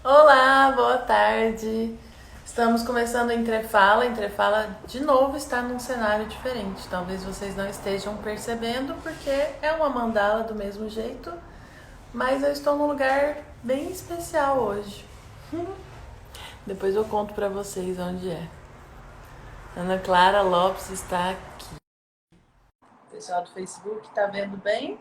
Olá, boa tarde. Estamos começando o Entrefala. Entrefala de novo está num cenário diferente. Talvez vocês não estejam percebendo porque é uma mandala do mesmo jeito, mas eu estou num lugar bem especial hoje. Depois eu conto pra vocês onde é. Ana Clara Lopes está aqui. O pessoal do Facebook tá vendo bem?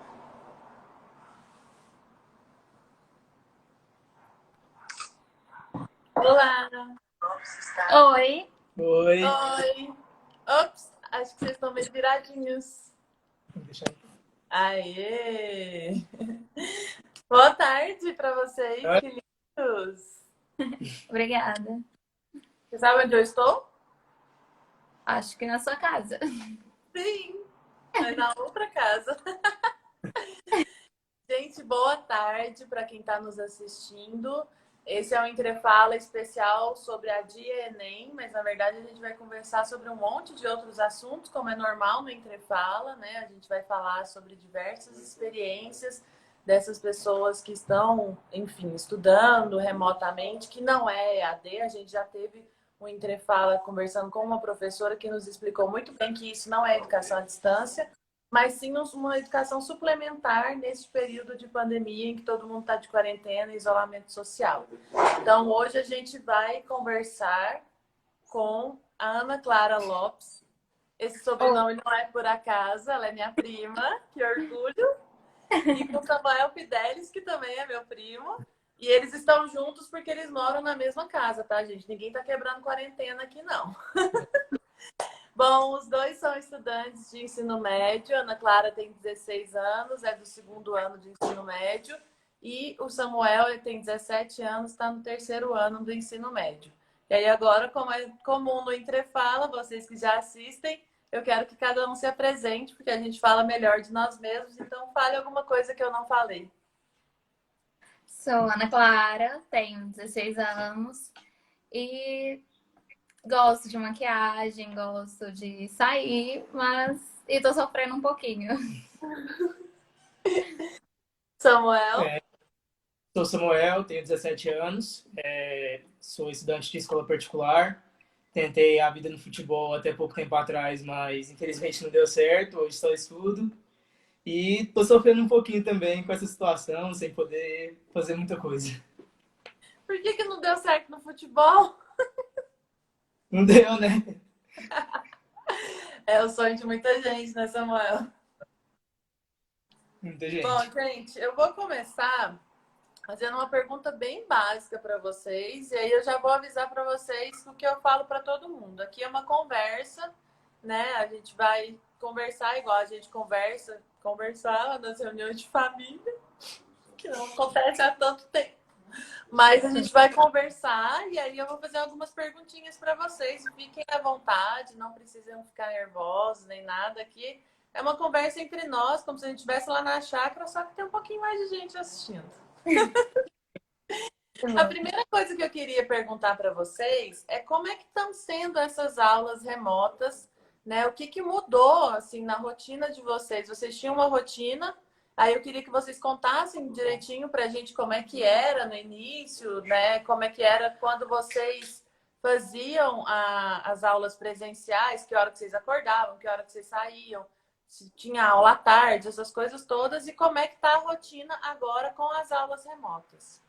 Olá. Oi, Oi. Oi. Ops, acho que vocês estão meio viradinhos. Deixa eu... Aê! Boa tarde para vocês, Oi. que lindos! obrigada. Você sabe onde eu estou? Acho que na sua casa. Sim, é na outra casa. Gente, boa tarde para quem está nos assistindo. Esse é um Entrefala especial sobre a Dia Enem, mas na verdade a gente vai conversar sobre um monte de outros assuntos, como é normal no Entrefala, né? A gente vai falar sobre diversas experiências dessas pessoas que estão, enfim, estudando remotamente, que não é EAD. A gente já teve um Entrefala conversando com uma professora que nos explicou muito bem que isso não é educação à distância, mas sim uma educação suplementar nesse período de pandemia em que todo mundo está de quarentena e isolamento social. Então, hoje a gente vai conversar com a Ana Clara Lopes. Esse Oi. sobrenome não é por acaso, ela é minha prima, que orgulho. E com Samuel Fidelis, que também é meu primo. E eles estão juntos porque eles moram na mesma casa, tá, gente? Ninguém tá quebrando quarentena aqui, não. Bom, os dois são estudantes de ensino médio. Ana Clara tem 16 anos, é do segundo ano de ensino médio. E o Samuel tem 17 anos, está no terceiro ano do ensino médio. E aí agora, como é comum no Entrefala, vocês que já assistem, eu quero que cada um se apresente, porque a gente fala melhor de nós mesmos. Então fale alguma coisa que eu não falei. Sou Ana Clara, tenho 16 anos e gosto de maquiagem, gosto de sair, mas e tô sofrendo um pouquinho. Samuel? É, sou Samuel, tenho 17 anos, sou estudante de escola particular. Tentei a vida no futebol até pouco tempo atrás, mas infelizmente não deu certo. Hoje só estudo. E tô sofrendo um pouquinho também com essa situação, sem poder fazer muita coisa. Por que não deu certo no futebol? Não deu, né? É o sonho de muita gente, né, Samuel? Muita Bom, gente. gente, eu vou começar fazendo uma pergunta bem básica para vocês, e aí eu já vou avisar para vocês o que eu falo para todo mundo. Aqui é uma conversa, né? A gente vai conversar igual a gente conversava nas reuniões de família, que não acontece há tanto tempo. Mas a gente vai conversar e aí eu vou fazer algumas perguntinhas para vocês. Fiquem à vontade, não precisam ficar nervosos nem nada aqui. É uma conversa entre nós, como se a gente estivesse lá na chácara, só que tem um pouquinho mais de gente assistindo. A primeira coisa que eu queria perguntar para vocês é como é que estão sendo essas aulas remotas, né? O que mudou assim na rotina de vocês? Vocês tinham uma rotina, aí eu queria que vocês contassem direitinho para a gente como é que era no início, né? Como é que era quando vocês faziam as aulas presenciais, que hora que vocês acordavam, que hora que vocês saíam, se tinha aula à tarde, essas coisas todas, e como é que está a rotina agora com as aulas remotas?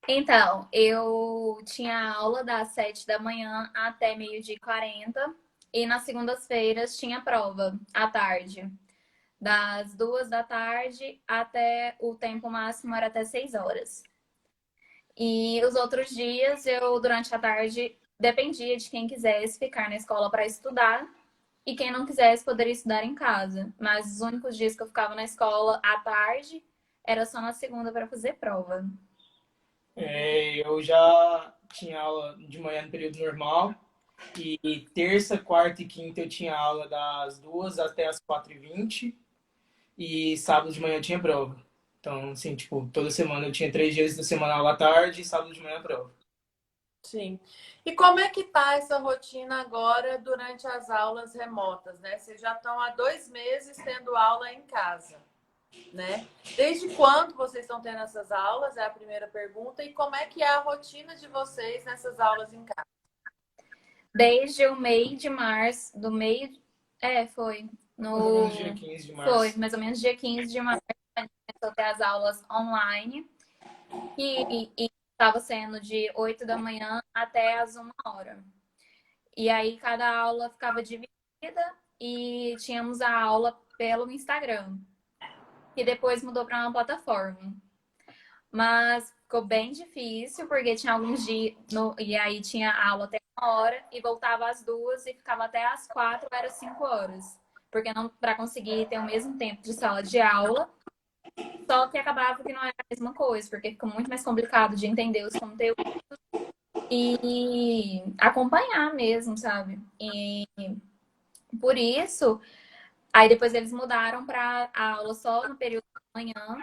Então, eu tinha aula das 7 da manhã até meio-dia e 40 e nas segundas-feiras tinha prova à tarde. Das 2 da tarde até o tempo máximo era até 6 horas. E os outros dias eu, durante a tarde, dependia de quem quisesse ficar na escola para estudar e quem não quisesse poderia estudar em casa. Mas os únicos dias que eu ficava na escola à tarde era só na segunda para fazer prova. Eu já tinha aula de manhã no período normal. E terça, quarta e quinta eu tinha aula das 2 até as 4h20. E sábado de manhã eu tinha prova. Então, assim, tipo, toda semana eu tinha 3 dias da semana aula à tarde e sábado de manhã prova. Sim. E como é que tá essa rotina agora durante as aulas remotas, né? Vocês já estão há 2 meses tendo aula em casa. né? Desde quando vocês estão tendo essas aulas? É a primeira pergunta. E como é que é a rotina de vocês nessas aulas em casa? Desde o meio de março, do meio. Foi. Mais ou No... menos dia 15 de Foi, março. mais ou menos dia 15 de março, a gente começou a ter as aulas online. E estava sendo de 8 da manhã até as 1 hora. E aí cada aula ficava dividida e tínhamos a aula pelo Instagram. E depois mudou para uma plataforma. Mas ficou bem difícil, porque tinha alguns dias. E aí tinha aula até 1 hora e voltava às 2 e ficava até às 4, era 5 horas. Porque não para conseguir ter o mesmo tempo de sala de aula. Só que acabava que não era a mesma coisa, porque fica muito mais complicado de entender os conteúdos e acompanhar mesmo, sabe? E por isso, aí depois eles mudaram para a aula só no período da manhã,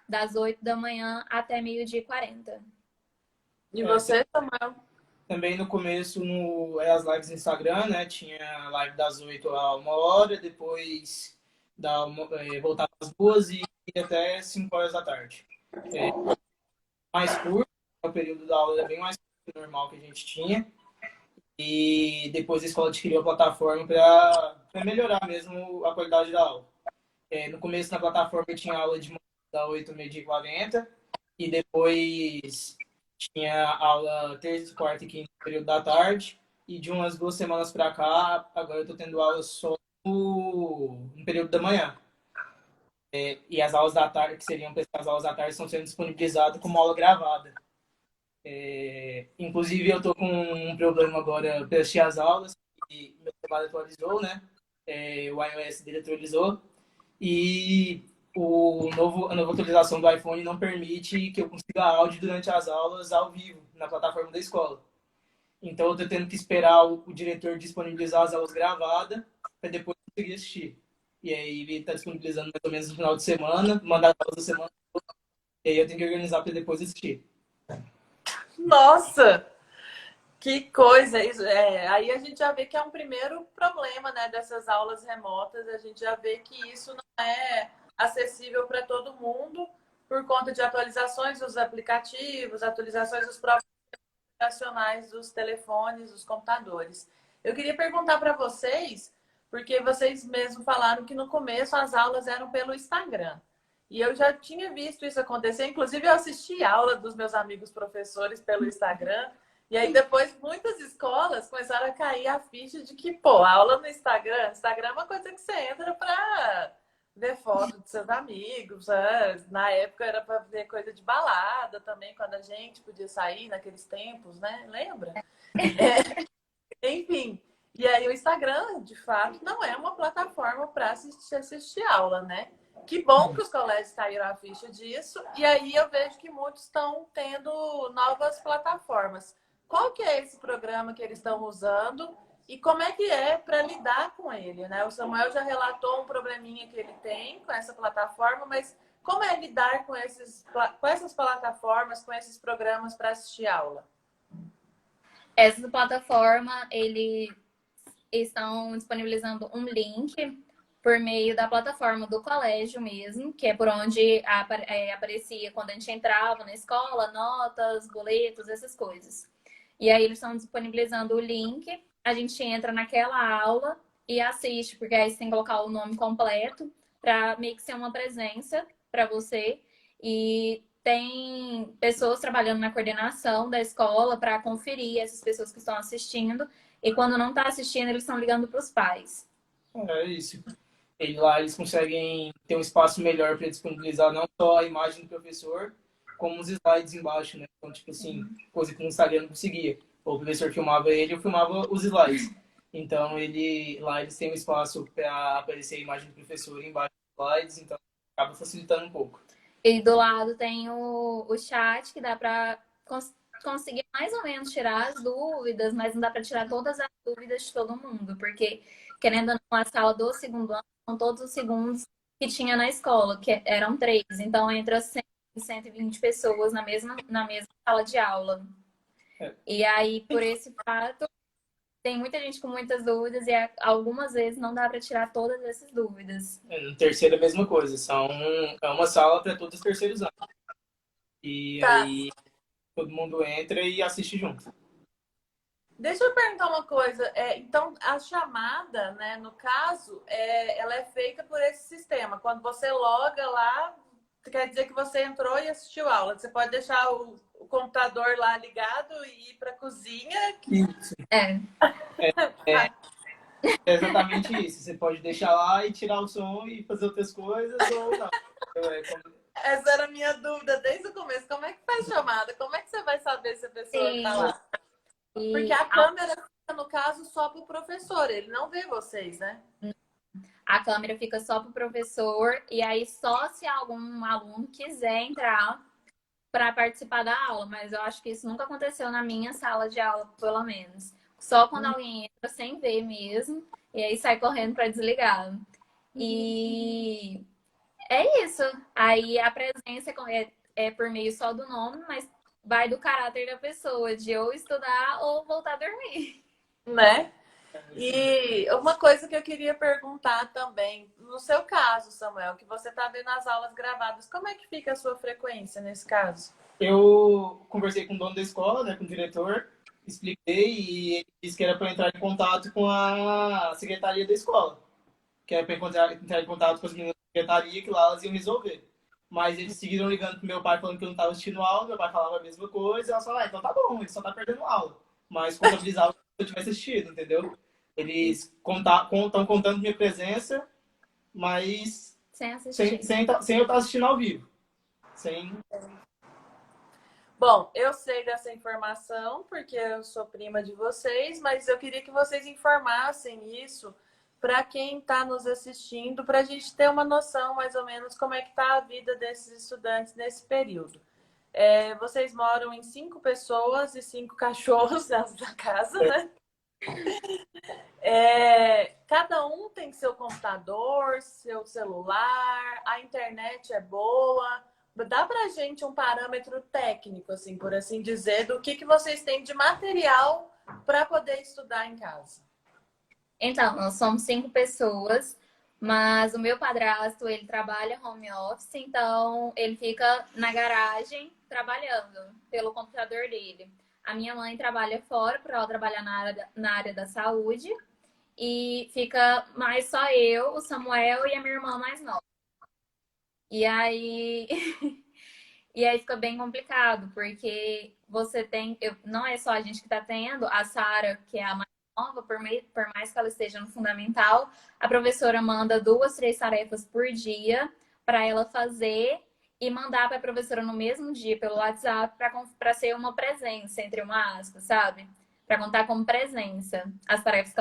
das 8 da manhã até 12h40. E você, Samuel? Também no começo, as lives no Instagram, né? Tinha live das 8 a 1 hora, depois voltava às 2 e até 5 horas da tarde. Mais curto, o período da aula era bem mais curto que o normal que a gente tinha. E depois a escola adquiriu a plataforma para melhorar mesmo a qualidade da aula. No começo, na plataforma, tinha aula de manhã, da 8 meio-dia e 40, e depois tinha aula terça, quarta e quinta, no período da tarde, e de umas 2 semanas para cá, agora eu estou tendo aula só no período da manhã. E as aulas da tarde, que seriam as aulas da tarde, estão sendo disponibilizadas como aula gravada. Inclusive, eu estou com um problema agora para assistir as aulas, e meu celular atualizou, né? O iOS dele atualizou, e a nova atualização do iPhone não permite que eu consiga áudio durante as aulas ao vivo, na plataforma da escola. Então, eu estou tendo que esperar o diretor disponibilizar as aulas gravadas para depois conseguir assistir. E aí, ele está disponibilizando mais ou menos no final de semana, mandar as aulas da semana, e aí eu tenho que organizar para depois assistir. Nossa! Que coisa! Isso, aí a gente já vê que é um primeiro problema, né, dessas aulas remotas. A gente já vê que isso não é acessível para todo mundo por conta de atualizações dos aplicativos, atualizações dos próprios operacionais dos telefones, dos computadores. Eu queria perguntar para vocês, porque vocês mesmos falaram que no começo as aulas eram pelo Instagram. E eu já tinha visto isso acontecer. Inclusive, eu assisti aula dos meus amigos professores pelo Instagram. E aí, depois, muitas escolas começaram a cair a ficha de que, pô, aula no Instagram. Instagram é uma coisa que você entra para ver foto de seus amigos. Né? Na época era para ver coisa de balada também, quando a gente podia sair naqueles tempos, né? Lembra? Enfim. E aí, o Instagram, de fato, não é uma plataforma para assistir aula, né? Que bom que os colégios caíram a ficha disso. E aí eu vejo que muitos estão tendo novas plataformas. Qual que é esse programa que eles estão usando e como é que é para lidar com ele, né? O Samuel já relatou um probleminha que ele tem com essa plataforma, mas como é lidar com essas plataformas, com esses programas para assistir aula? Essa plataforma, eles estão disponibilizando um link por meio da plataforma do colégio mesmo, que é por onde aparecia quando a gente entrava na escola, notas, boletos, essas coisas. E aí eles estão disponibilizando o link, a gente entra naquela aula e assiste, porque aí você tem que colocar o nome completo para meio que ser uma presença para você. E tem pessoas trabalhando na coordenação da escola para conferir essas pessoas que estão assistindo. E quando não está assistindo, eles estão ligando para os pais. É isso. E lá eles conseguem ter um espaço melhor para disponibilizar não só a imagem do professor, como os slides embaixo, né? Então, tipo assim, coisa que no Instagram não conseguia. Ou o professor filmava ele, eu filmava os slides. Então, lá eles têm um espaço para aparecer a imagem do professor embaixo dos slides, então acaba facilitando um pouco. E do lado tem o chat, que dá para conseguir mais ou menos tirar as dúvidas, mas não dá para tirar todas as dúvidas de todo mundo, porque, querendo ou não, a sala do segundo ano são todos os segundos que tinha na escola, que eram 3. Então, entra 100 e 120 pessoas na mesma sala de aula. E aí, por esse fato, tem muita gente com muitas dúvidas e algumas vezes não dá para tirar todas essas dúvidas. No terceiro é a mesma coisa. É uma sala para todos os terceiros anos. E Tá. aí todo mundo entra e assiste junto. Deixa eu perguntar uma coisa. Então, a chamada, né, no caso, ela é feita por esse sistema. Quando você loga lá, quer dizer que você entrou e assistiu a aula. Você pode deixar o computador lá ligado e ir para a cozinha. Isso. É. É exatamente isso. Você pode deixar lá e tirar o som e fazer outras coisas ou não. Essa era a minha dúvida desde o começo. Como é que faz chamada? Como é que você vai saber se a pessoa está Sim. lá? Porque a câmera fica, no caso, só para o professor. Ele não vê vocês, né? A câmera fica só para o professor e aí só se algum aluno quiser entrar para participar da aula, mas eu acho que isso nunca aconteceu na minha sala de aula, pelo menos. Só quando alguém entra sem ver mesmo e aí sai correndo para desligar. E é isso. Aí a presença é por meio só do nome, mas vai do caráter da pessoa, de ou estudar ou voltar a dormir. Né? E uma coisa que eu queria perguntar também, no seu caso, Samuel, que você está vendo as aulas gravadas, como é que fica a sua frequência nesse caso? Eu conversei com o dono da escola, né, com o diretor, expliquei e ele disse que era para entrar em contato com a secretaria da escola, que era para entrar em contato com as meninas da secretaria, que lá elas iam resolver. Mas eles seguiram ligando pro meu pai falando que eu não estava assistindo aula, meu pai falava a mesma coisa, ela falou, então tá bom, ele só tá perdendo aula. Mas contabilizava se eu tivesse assistido, entendeu? Eles estão contando minha presença, mas Sem assistir. sem eu estar assistindo ao vivo. Sem... Bom, eu sei dessa informação porque eu sou prima de vocês, mas eu queria que vocês informassem isso para quem está nos assistindo, para a gente ter uma noção mais ou menos como é que está a vida desses estudantes nesse período. Vocês moram em 5 pessoas e 5 cachorros dentro da casa, né? Cada um tem seu computador, seu celular, a internet é boa. Dá pra gente um parâmetro técnico, assim, por assim dizer, do que vocês têm de material para poder estudar em casa? Então, nós somos 5 pessoas, mas o meu padrasto, ele trabalha home office, então ele fica na garagem trabalhando pelo computador dele. A minha mãe trabalha fora, porque ela trabalha na área da saúde, e fica mais só eu, o Samuel e a minha irmã mais nova. E aí, e aí fica bem complicado, porque você tem, não é só a gente que está tendo, a Sara, que é a mais nova, por mais que ela esteja no fundamental, a professora manda 2, 3 tarefas por dia para ela fazer e mandar para a professora no mesmo dia pelo WhatsApp para ser uma presença, entre uma aspas, sabe? Para contar como presença as tarefas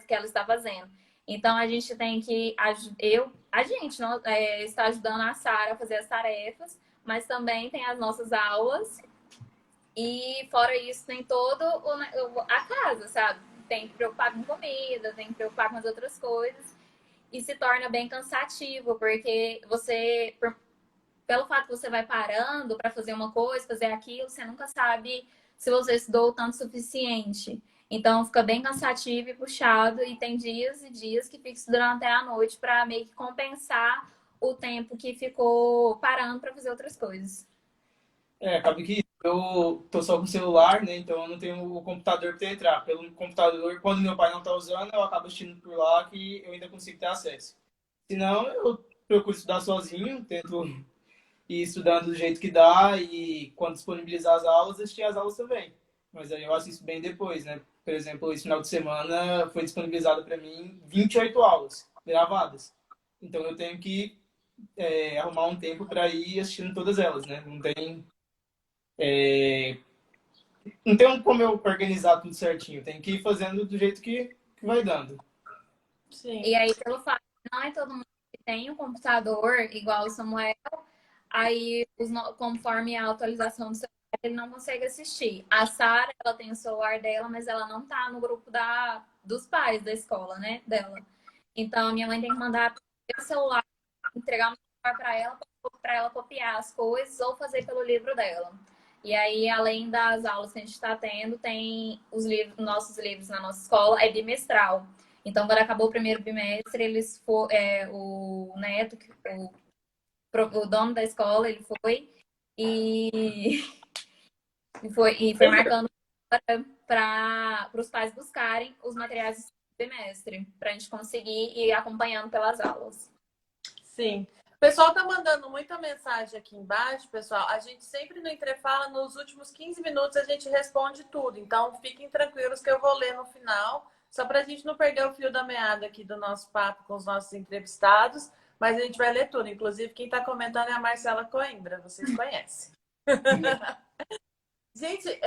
que ela está fazendo. Então a gente tem que a gente não, está ajudando a Sara a fazer as tarefas, mas também tem as nossas aulas e fora isso tem todo a casa, sabe? Tem que preocupar com comida, tem que preocupar com as outras coisas e se torna bem cansativo, porque pelo fato que você vai parando para fazer uma coisa, fazer aquilo, você nunca sabe se você estudou o tanto suficiente. Então fica bem cansativo e puxado, e tem dias e dias que fica estudando até a noite para meio que compensar o tempo que ficou parando para fazer outras coisas. Acaba que eu tô só com o celular, né? Então eu não tenho o computador para entrar. Pelo computador, quando meu pai não tá usando, eu acabo assistindo por lá que eu ainda consigo ter acesso. Se não, eu procuro estudar sozinho, tento ir estudando do jeito que dá e quando disponibilizar as aulas, assistir as aulas também. Mas aí eu assisto bem depois, né? Por exemplo, esse final de semana foi disponibilizado para mim 28 aulas gravadas. Então eu tenho que arrumar um tempo para ir assistindo todas elas, né? Não tem como eu organizar tudo certinho. Tem que ir fazendo do jeito que vai dando. Sim. E aí, pelo fato de não é todo mundo que tem um computador igual o Samuel, aí conforme a atualização do celular, ele não consegue assistir. A Sara, ela tem o celular dela, mas ela não tá no grupo dos pais da escola, né, dela. Então, a minha mãe tem que mandar o celular, entregar um celular para ela copiar as coisas ou fazer pelo livro dela. E aí, além das aulas que a gente está tendo, tem os livros, nossos livros na nossa escola, é bimestral. Então, quando acabou o primeiro bimestre, o Neto, o dono da escola, ele foi e, foi marcando para os pais buscarem os materiais do bimestre, para a gente conseguir ir acompanhando pelas aulas. Sim. O pessoal tá mandando muita mensagem aqui embaixo, pessoal. A gente sempre no Entrefala, nos últimos 15 minutos, a gente responde tudo. Então, fiquem tranquilos que eu vou ler no final, só para a gente não perder o fio da meada aqui do nosso papo com os nossos entrevistados. Mas a gente vai ler tudo. Inclusive, quem está comentando é a Marcela Coimbra, vocês conhecem. Gente,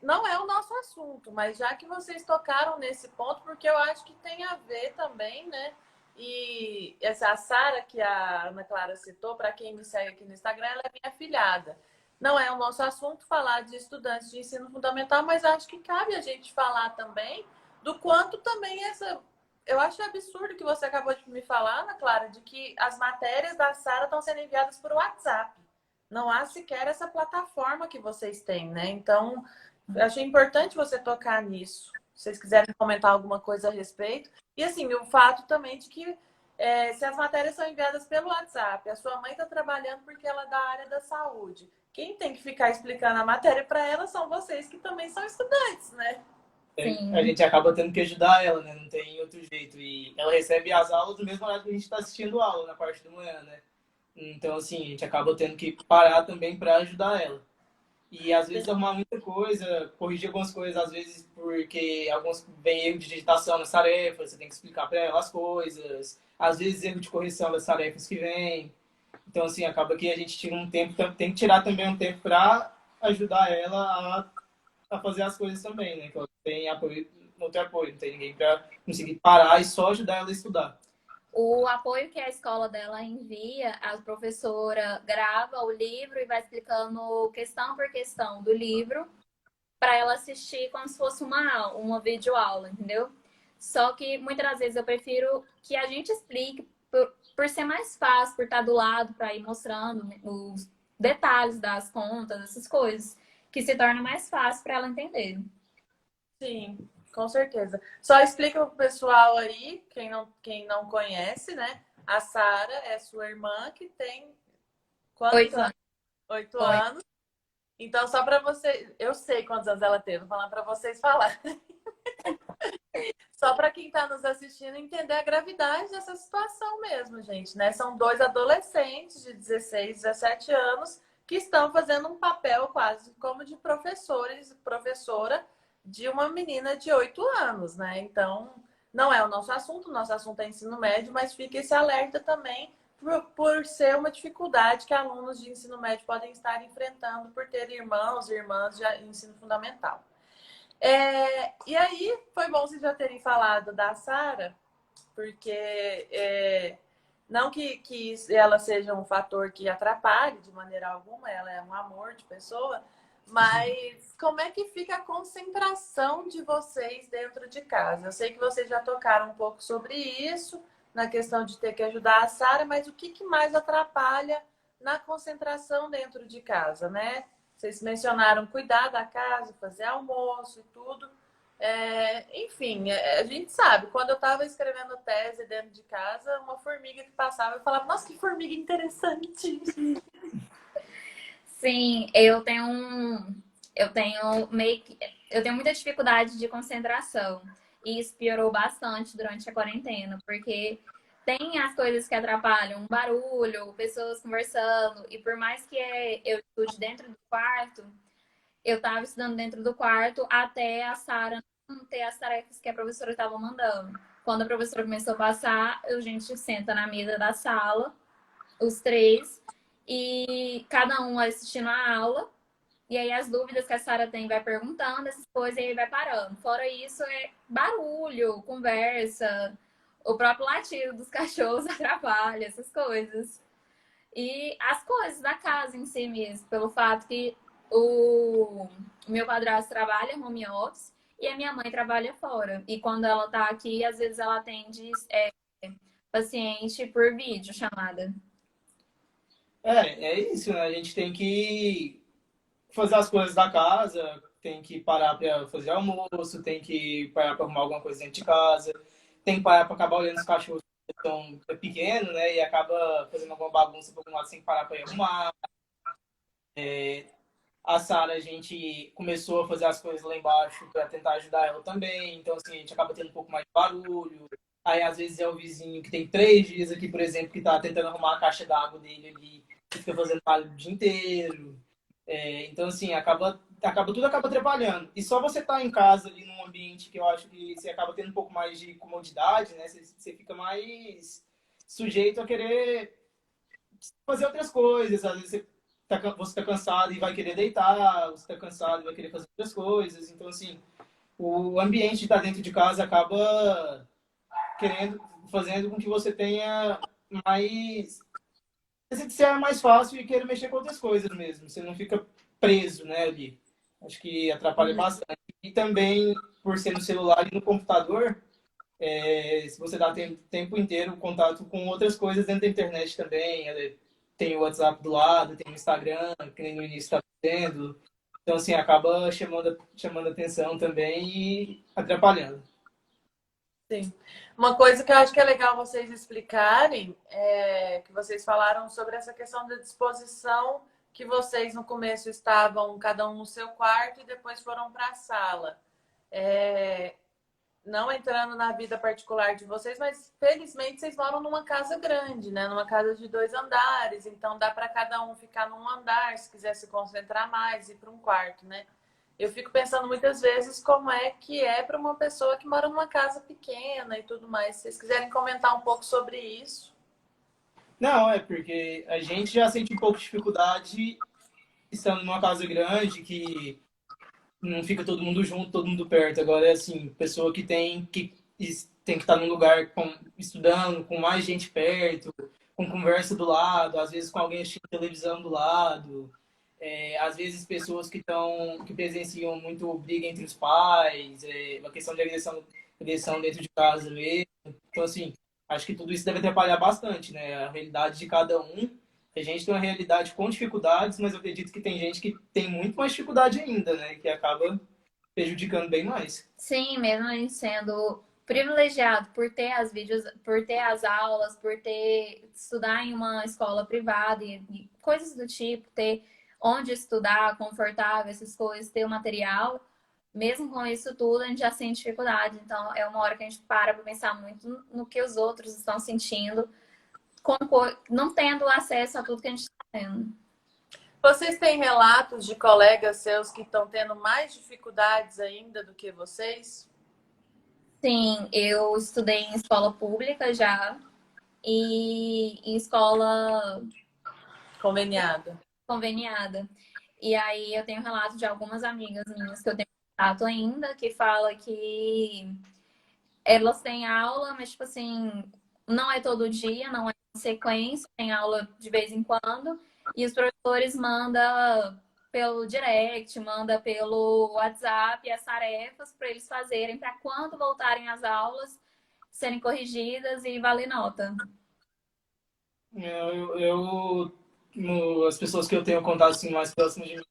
não é o nosso assunto, mas já que vocês tocaram nesse ponto, porque eu acho que tem a ver também, né? E essa Sara que a Ana Clara citou, para quem me segue aqui no Instagram, ela é minha afilhada. Não é o nosso assunto falar de estudantes de ensino fundamental, mas acho que cabe a gente falar também do quanto também essa. Eu acho absurdo que você acabou de me falar, Ana Clara, de que as matérias da Sara estão sendo enviadas por WhatsApp. Não há sequer essa plataforma que vocês têm, né? Então, eu achei importante você tocar nisso. Se vocês quiserem comentar alguma coisa a respeito. E assim, o fato também de que se as matérias são enviadas pelo WhatsApp, a sua mãe está trabalhando porque ela é da área da saúde. Quem tem que ficar explicando a matéria para ela são vocês que também são estudantes, né? Sim. A gente acaba tendo que ajudar ela, né? Não tem outro jeito. E ela recebe as aulas do mesmo horário que a gente está assistindo aula, na parte da manhã, né? Então, assim, a gente acaba tendo que parar também para ajudar ela. E às vezes arrumar muita coisa, corrigir algumas coisas, às vezes porque alguns vem erro de digitação nas tarefas, você tem que explicar para ela as coisas. Às vezes erro de correção das tarefas que vem. Então, assim, acaba que a gente tira um tempo, tem que tirar também um tempo para ajudar ela a fazer as coisas também, né? Que ela tem apoio, não tem apoio, não tem ninguém para conseguir parar e só ajudar ela a estudar. O apoio que a escola dela envia, a professora grava o livro e vai explicando questão por questão do livro para ela assistir como se fosse uma videoaula, entendeu? Só que muitas das vezes eu prefiro que a gente explique por ser mais fácil, por estar do lado, para ir mostrando os detalhes das contas, essas coisas, que se torna mais fácil para ela entender. Sim, com certeza. Só explica para o pessoal aí, quem não conhece, né? A Sara é sua irmã que tem quantos 8 anos? anos. 8 8. anos. Então, só para você, eu sei quantos anos ela teve, vou falar para vocês falar. Só para quem está nos assistindo entender a gravidade dessa situação mesmo, gente, né? São dois adolescentes de 16, 17 anos que estão fazendo um papel quase como de professores, professora de uma menina de 8 anos, né? Então, não é o nosso assunto é ensino médio, mas fica esse alerta também por ser uma dificuldade que alunos de ensino médio podem estar enfrentando por ter irmãos e irmãs de ensino fundamental. E aí, foi bom vocês já terem falado da Sara, porque não que ela seja um fator que atrapalhe de maneira alguma, ela é um amor de pessoa, mas como é que fica a concentração de vocês dentro de casa? Eu sei que vocês já tocaram um pouco sobre isso, na questão de ter que ajudar a Sara, mas o que mais atrapalha na concentração dentro de casa, né? Vocês mencionaram cuidar da casa, fazer almoço e tudo. Enfim, a gente sabe, quando eu estava escrevendo tese dentro de casa, uma formiga que passava, eu falava, nossa, que formiga interessante. Sim, eu tenho muita dificuldade de concentração. E isso piorou bastante durante a quarentena, porque tem as coisas que atrapalham, barulho, pessoas conversando, e por mais que eu estude dentro do quarto, eu estava estudando dentro do quarto até a Sara não ter as tarefas que a professora estava mandando. Quando a professora começou a passar, a gente senta na mesa da sala, os três, e cada um assistindo a aula. E aí as dúvidas que a Sara tem vai perguntando essas coisas e aí vai parando. Fora isso, é barulho, conversa, o próprio latido dos cachorros atrapalha, essas coisas. E as coisas da casa em si mesmo, pelo fato que o meu padrasto trabalha home office e a minha mãe trabalha fora. E quando ela tá aqui, às vezes ela atende paciente por vídeo chamada. É isso, né? A gente tem que fazer as coisas da casa, tem que parar para fazer almoço, tem que parar para arrumar alguma coisa dentro de casa, tem que parar para acabar olhando os cachorros que estão pequenos, né? E acaba fazendo alguma bagunça por algum lado sem parar para ir arrumar. A Sara, a gente começou a fazer as coisas lá embaixo para tentar ajudar ela também. Então, assim, a gente acaba tendo um pouco mais de barulho. Aí, às vezes, é o vizinho que tem 3 dias aqui, por exemplo, que tá tentando arrumar a caixa d'água dele ali, que fica fazendo barulho o dia inteiro. Então, assim, tudo acaba atrapalhando. E só você tá em casa ali num ambiente que eu acho que você acaba tendo um pouco mais de comodidade, né? Você fica mais sujeito a querer fazer outras coisas. Às vezes você tá cansado e vai querer deitar, você tá cansado e vai querer fazer outras coisas. Então, assim, o ambiente de estar dentro de casa acaba fazendo com que você tenha mais se é mais fácil e querer mexer com outras coisas mesmo. Você não fica preso, né, ali. Acho que atrapalha bastante. E também, por ser no celular e no computador, se você dá tempo inteiro contato com outras coisas dentro da internet também. Tem o WhatsApp do lado, tem o Instagram, que nem no início estava tendo. Então, assim, acaba chamando atenção também e atrapalhando. Sim. Uma coisa que eu acho que é legal vocês explicarem é que vocês falaram sobre essa questão da disposição que vocês no começo estavam cada um no seu quarto e depois foram para a sala. É, não entrando na vida particular de vocês, mas felizmente vocês moram numa casa grande, né? Numa casa de 2 andares, então dá para cada um ficar num andar, se quiser se concentrar mais, ir para um quarto, né? Eu fico pensando muitas vezes como é para uma pessoa que mora numa casa pequena e tudo mais. Se vocês quiserem comentar um pouco sobre isso. Não, é porque a gente já sente um pouco de dificuldade estando numa casa grande que não fica todo mundo junto, todo mundo perto. Agora é assim, pessoa que tem que estar num lugar estudando, com mais gente perto, com conversa do lado, às vezes com alguém assistindo televisão do lado. Às vezes pessoas que presenciam muito briga entre os pais, uma questão de agressão dentro de casa mesmo. Então, assim, acho que tudo isso deve atrapalhar bastante, né? A realidade de cada um. A gente tem uma realidade com dificuldades, mas eu acredito que tem gente que tem muito mais dificuldade ainda, né? Que acaba prejudicando bem mais. Sim, mesmo a gente sendo privilegiado por ter as vídeos, por ter as aulas, por ter estudar em uma escola privada e coisas do tipo, ter onde estudar, confortável, essas coisas, ter o material. Mesmo com isso tudo, a gente já sente dificuldade. Então, é uma hora que a gente para pensar muito no que os outros estão sentindo, não tendo acesso a tudo que a gente está tendo. Vocês têm relatos de colegas seus que estão tendo mais dificuldades ainda do que vocês? Sim, eu estudei em escola pública já e em escola Conveniada. conveniada. E aí eu tenho relato de algumas amigas minhas que eu tenho contato ainda, que fala que elas têm aula, mas tipo assim, não é todo dia, não é em sequência, tem aula de vez em quando, e os professores mandam pelo direct, manda pelo WhatsApp as tarefas para eles fazerem para quando voltarem às aulas serem corrigidas e valer nota. As pessoas que eu tenho contato assim, mais próximas de mim,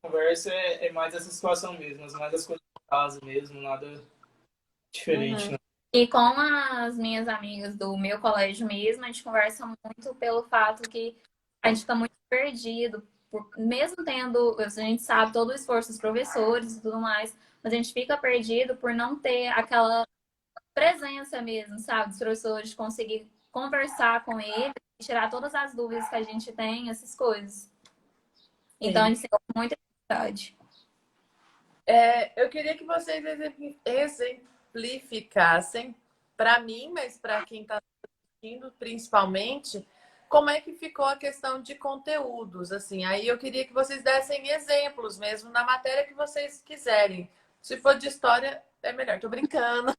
conversa é mais essa situação mesmo, mais as coisas de casa mesmo, nada diferente, Uhum. né? E com as minhas amigas do meu colégio mesmo, a gente conversa muito pelo fato que a gente está muito perdido, mesmo tendo, a gente sabe todo o esforço dos professores e tudo mais, mas a gente fica perdido por não ter aquela presença mesmo, sabe, dos professores, conseguir conversar com eles, tirar todas as dúvidas que a gente tem, essas coisas. Então, a Sim. gente tem muita dificuldade. Eu queria que vocês exemplificassem para mim, mas para quem está assistindo, principalmente, como é que ficou a questão de conteúdos, assim. Aí eu queria que vocês dessem exemplos mesmo na matéria que vocês quiserem. Se for de história, é melhor, tô brincando.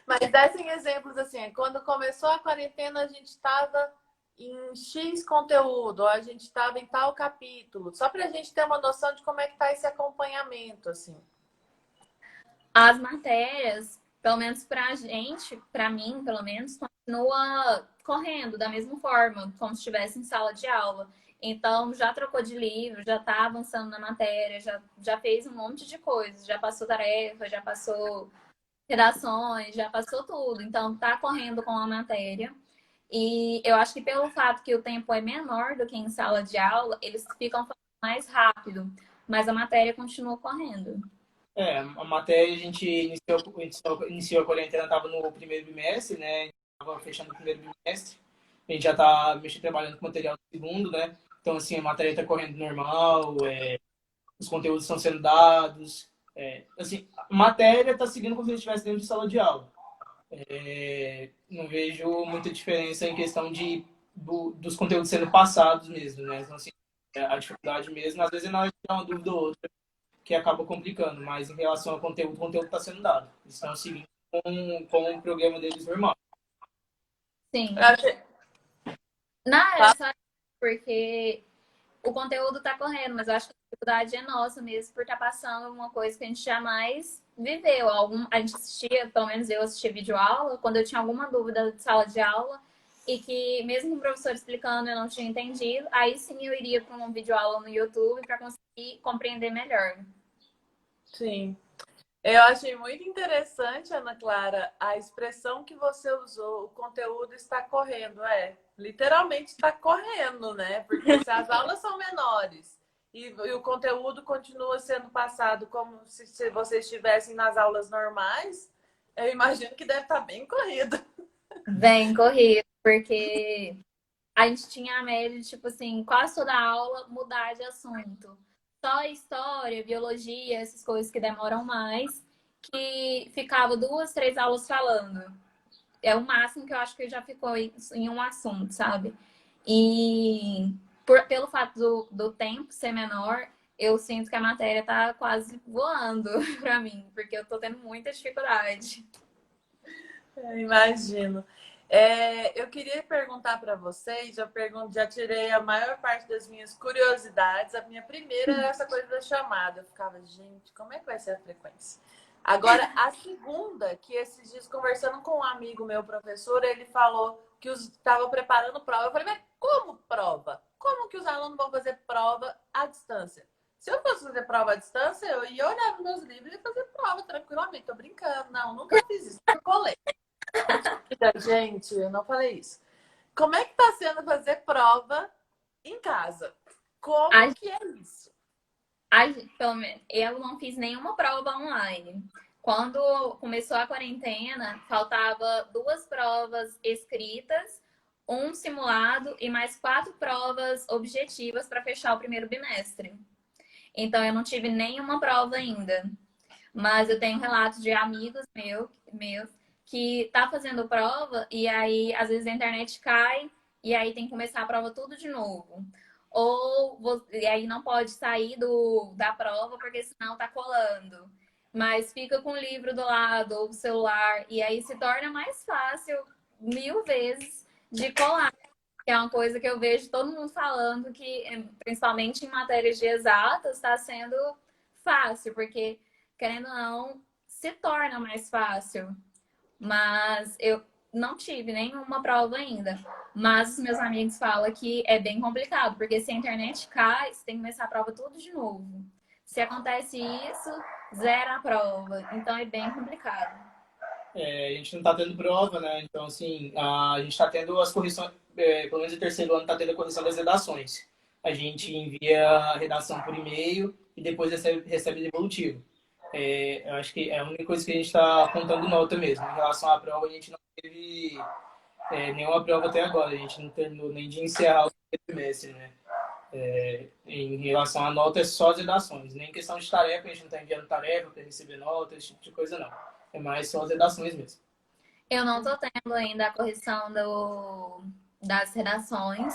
Mas dessem exemplos assim, quando começou a quarentena, a gente estava em X conteúdo, ou a gente estava em tal capítulo, só para a gente ter uma noção de como é que está esse acompanhamento, assim. As matérias, pelo menos pra gente, pra mim, pelo menos, continua correndo da mesma forma, como se estivesse em sala de aula. Então, já trocou de livro, já está avançando na matéria, já fez um monte de coisas, já passou tarefa, já passou redações, já passou tudo. Então, está correndo com a matéria. E eu acho que pelo fato que o tempo é menor do que em sala de aula, eles ficam falando mais rápido, mas a matéria continua correndo. A matéria a gente iniciou a quarentena, estava no primeiro bimestre, né? Estava fechando o primeiro bimestre. A gente já está trabalhando com material do segundo, né? Então, assim, a matéria está correndo normal, os conteúdos estão sendo dados. Assim, a matéria está seguindo como se estivesse dentro de sala de aula. Não vejo muita diferença em questão dos conteúdos sendo passados mesmo, né? Então, assim, a dificuldade mesmo, às vezes é na hora de tirar uma dúvida ou outra que acaba complicando, mas em relação ao conteúdo, o conteúdo está sendo dado. Eles estão seguindo com o programa deles normal. Sim. Eu achei... Não, era só porque o conteúdo está correndo, mas eu acho que a dificuldade é nossa mesmo por estar passando uma coisa que a gente jamais viveu. A gente assistia, pelo menos eu assistia videoaula, quando eu tinha alguma dúvida de sala de aula, e que mesmo com o professor explicando eu não tinha entendido, aí sim eu iria para uma videoaula no YouTube para conseguir compreender melhor. Sim. Eu achei muito interessante, Ana Clara, a expressão que você usou, o conteúdo está correndo. Literalmente está correndo, né? Porque se as aulas são menores e o conteúdo continua sendo passado como se vocês estivessem nas aulas normais, eu imagino que deve estar bem corrido. Bem corrido, porque a gente tinha a média de, tipo assim, quase toda aula mudar de assunto. Só história, biologia, essas coisas que demoram mais, que ficava 2, 3 aulas falando. É o máximo que eu acho que já ficou em um assunto, sabe? E pelo fato do tempo ser menor, eu sinto que a matéria tá quase voando pra mim, porque eu tô tendo muita dificuldade. Eu imagino. Eu queria perguntar para vocês, já tirei a maior parte das minhas curiosidades. A minha primeira era essa coisa da chamada. Eu ficava, gente, como é que vai ser a frequência? Agora, a segunda, que esses dias conversando com um amigo meu, professor, ele falou que estava preparando prova. Eu falei, mas como prova? Como que os alunos vão fazer prova à distância? Se eu fosse fazer prova à distância, eu ia olhar nos meus livros e ia fazer prova tranquilamente. Tô brincando. Não, nunca fiz isso. Eu colei. Gente, eu não falei isso. Como é que tá sendo fazer prova em casa? Como A, que é isso? pelo menos, eu não fiz nenhuma prova online. Quando começou a quarentena, faltava 2 provas escritas, um simulado e mais 4 provas objetivas para fechar o primeiro bimestre. Então, eu não tive nenhuma prova ainda. Mas eu tenho relatos de amigos meus que tá fazendo prova e aí, às vezes, a internet cai e aí tem que começar a prova tudo de novo. E aí não pode sair da prova porque senão tá colando. Mas fica com o livro do lado ou o celular e aí se torna mais fácil 1000 vezes de colar. Que é uma coisa que eu vejo todo mundo falando que, principalmente em matérias de exatas, está sendo fácil, porque, querendo ou não, se torna mais fácil. Mas eu não tive nenhuma prova ainda. Mas os meus amigos falam que é bem complicado, porque se a internet cai, você tem que começar a prova tudo de novo. Se acontece isso, zera a prova. Então é bem complicado. A gente não está tendo prova, né? Então, assim, a gente está tendo as correções, pelo menos no terceiro ano está tendo a correção das redações. A gente envia a redação por e-mail e depois recebe devolutivo. Eu acho que é a única coisa que a gente está contando nota mesmo. Em relação à prova, a gente não teve nenhuma prova até agora. A gente não terminou nem de encerrar o trimestre, né? Em relação à nota, é só as redações. Nem questão de tarefa, a gente não está enviando tarefa para receber nota, esse tipo de coisa, não. É mais só as redações mesmo. Eu não tô tendo ainda a correção das redações,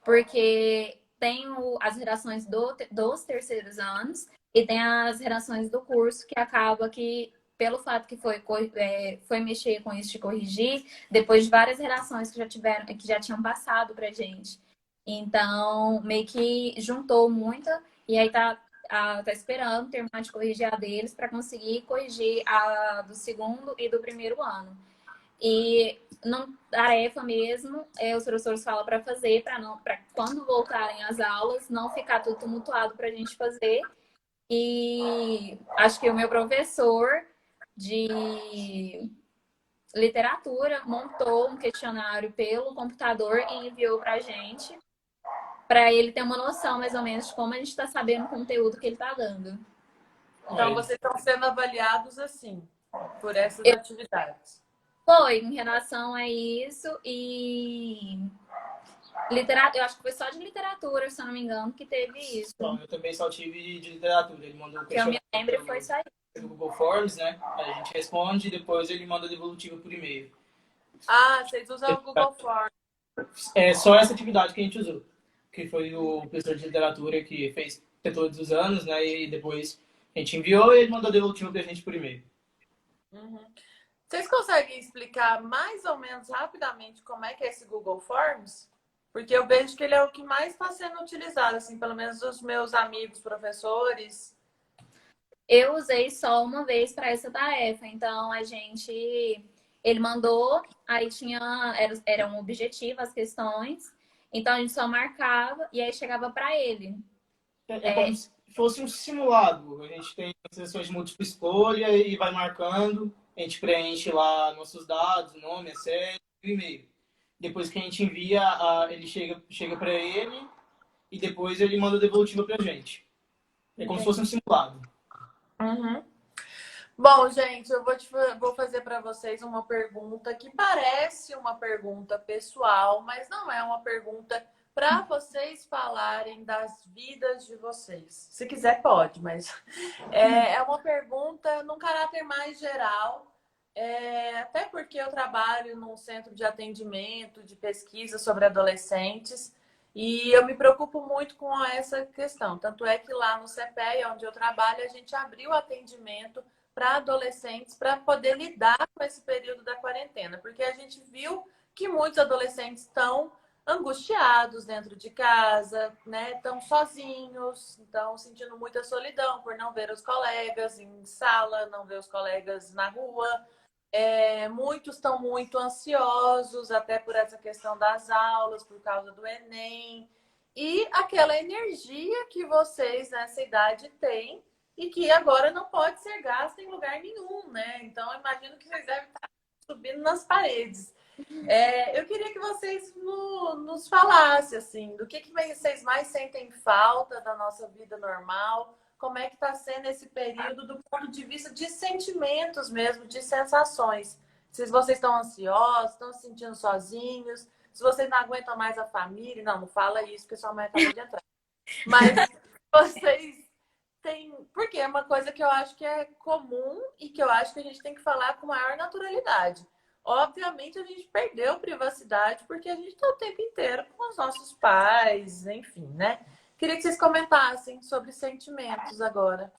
porque tem as redações dos terceiros anos e tem as redações do curso, que acaba que, pelo fato que foi mexer com isso de corrigir, depois de várias redações que já tinham passado pra gente. Então, meio que juntou muita, e aí tá esperando terminar de corrigir a deles para conseguir corrigir a do segundo e do primeiro ano. E não tarefa mesmo, os professores falam para fazer, para quando voltarem às aulas, não ficar tudo tumultuado para a gente fazer. E acho que o meu professor de literatura montou um questionário pelo computador e enviou para a gente, para ele ter uma noção mais ou menos de como a gente está sabendo o conteúdo que ele está dando. Então, vocês estão sendo avaliados assim, por essas Eu, atividades. Foi em relação a isso e literatura, eu acho que foi só de literatura, se eu não me engano, que teve isso. Então, eu também só tive de literatura. Ele mandou o Que eu me questionário lembro foi só isso. do Google Forms, né? A gente responde e depois ele manda a devolutiva por e-mail. Ah, vocês usam o Google Forms. É só essa atividade que a gente usou. Que foi o professor de literatura que fez todos os anos, né? E depois a gente enviou e ele mandou a devolutiva pra gente por e-mail. Uhum. Vocês conseguem explicar mais ou menos rapidamente como é que é esse Google Forms? Porque eu vejo que ele é o que mais está sendo utilizado, assim, pelo menos os meus amigos professores. Eu usei só uma vez para essa tarefa, então ele mandou, aí era um objetivo as questões, então a gente só marcava e aí chegava para ele. É como se fosse um simulado. A gente tem sessões de múltipla escolha e vai marcando. A gente preenche lá nossos dados, nome, série e e-mail. Depois que a gente envia, ele chega para ele e depois ele manda a devolutiva para a gente. É como se fosse um simulado. Uhum. Bom, gente, vou fazer para vocês uma pergunta que parece uma pergunta pessoal, mas não é uma pergunta para vocês falarem das vidas de vocês. Se quiser, pode, mas é uma pergunta num caráter mais geral, até porque eu trabalho num centro de atendimento, de pesquisa sobre adolescentes, e eu me preocupo muito com essa questão. Tanto é que lá no CPE, onde eu trabalho, a gente abriu atendimento para adolescentes para poder lidar com esse período da quarentena, porque a gente viu que muitos adolescentes estão angustiados dentro de casa, né? Estão sozinhos, estão sentindo muita solidão por não ver os colegas em sala, não ver os colegas na rua. Muitos estão muito ansiosos, até por essa questão das aulas, por causa do Enem. E aquela energia que vocês nessa idade têm e que agora não pode ser gasta em lugar nenhum, né? Então, eu imagino que vocês devem estar subindo nas paredes. Eu queria que vocês nos falassem, assim, do que vocês mais sentem falta da nossa vida normal, como é que está sendo esse período do ponto de vista de sentimentos mesmo, de sensações. Se vocês estão ansiosos, estão se sentindo sozinhos, se vocês não aguentam mais a família. Não fala isso, porque sua mãe acabou de entrar. Mas vocês têm... Porque é uma coisa que eu acho que é comum e que eu acho que a gente tem que falar com maior naturalidade. Obviamente, a gente perdeu privacidade porque a gente está o tempo inteiro com os nossos pais, enfim, né? Queria que vocês comentassem sobre sentimentos agora.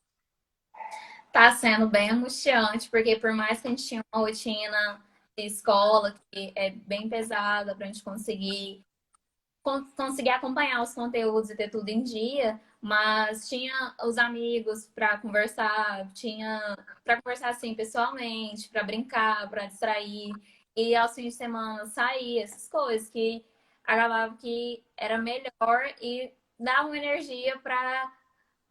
Tá sendo bem angustiante, porque por mais que a gente tinha uma rotina de escola que é bem pesada para a gente conseguir acompanhar os conteúdos e ter tudo em dia, mas tinha os amigos para conversar, tinha para conversar assim pessoalmente, para brincar, para distrair, e aos fins de semana sair, essas coisas que acabava que era melhor e dava uma energia para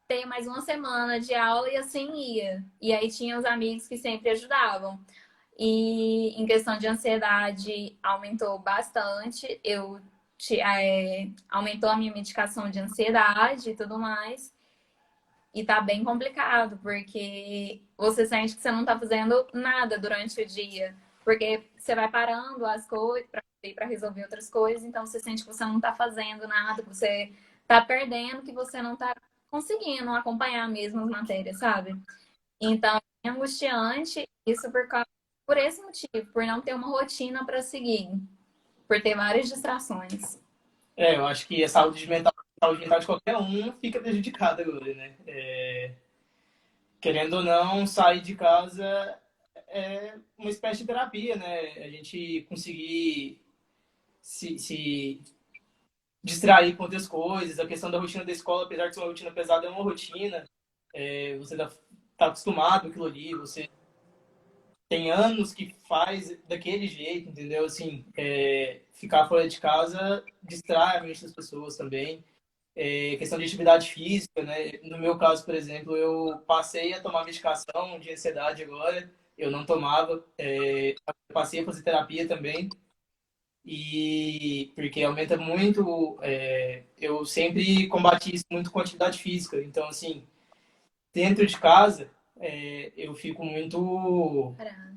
ter mais uma semana de aula e assim ia. E aí tinha os amigos que sempre ajudavam. E em questão de ansiedade, aumentou bastante. Aumentou a minha medicação de ansiedade e tudo mais. E tá bem complicado, porque você sente que você não tá fazendo nada durante o dia. Porque você vai parando as coisas para resolver outras coisas, então você sente que você não tá fazendo nada, que você tá perdendo, que você não tá conseguindo acompanhar mesmo as matérias, sabe? Então, é angustiante isso por esse motivo, por não ter uma rotina para seguir, por ter várias distrações. Eu acho que saúde mental de qualquer um fica prejudicada agora, né? Querendo ou não, sair de casa é uma espécie de terapia, né? A gente conseguir se distrair com outras coisas. A questão da rotina da escola, apesar de ser uma rotina pesada, é uma rotina. Você tá acostumado com aquilo ali, você tem anos que faz daquele jeito, entendeu? Assim, ficar fora de casa distrai a mente das pessoas também. Questão de atividade física, né? No meu caso, por exemplo, eu passei a tomar medicação de ansiedade agora, eu não tomava, passei a fazer terapia também, e porque aumenta muito, eu sempre combati isso muito com atividade física, então, assim, dentro de casa, eu fico muito. Parada.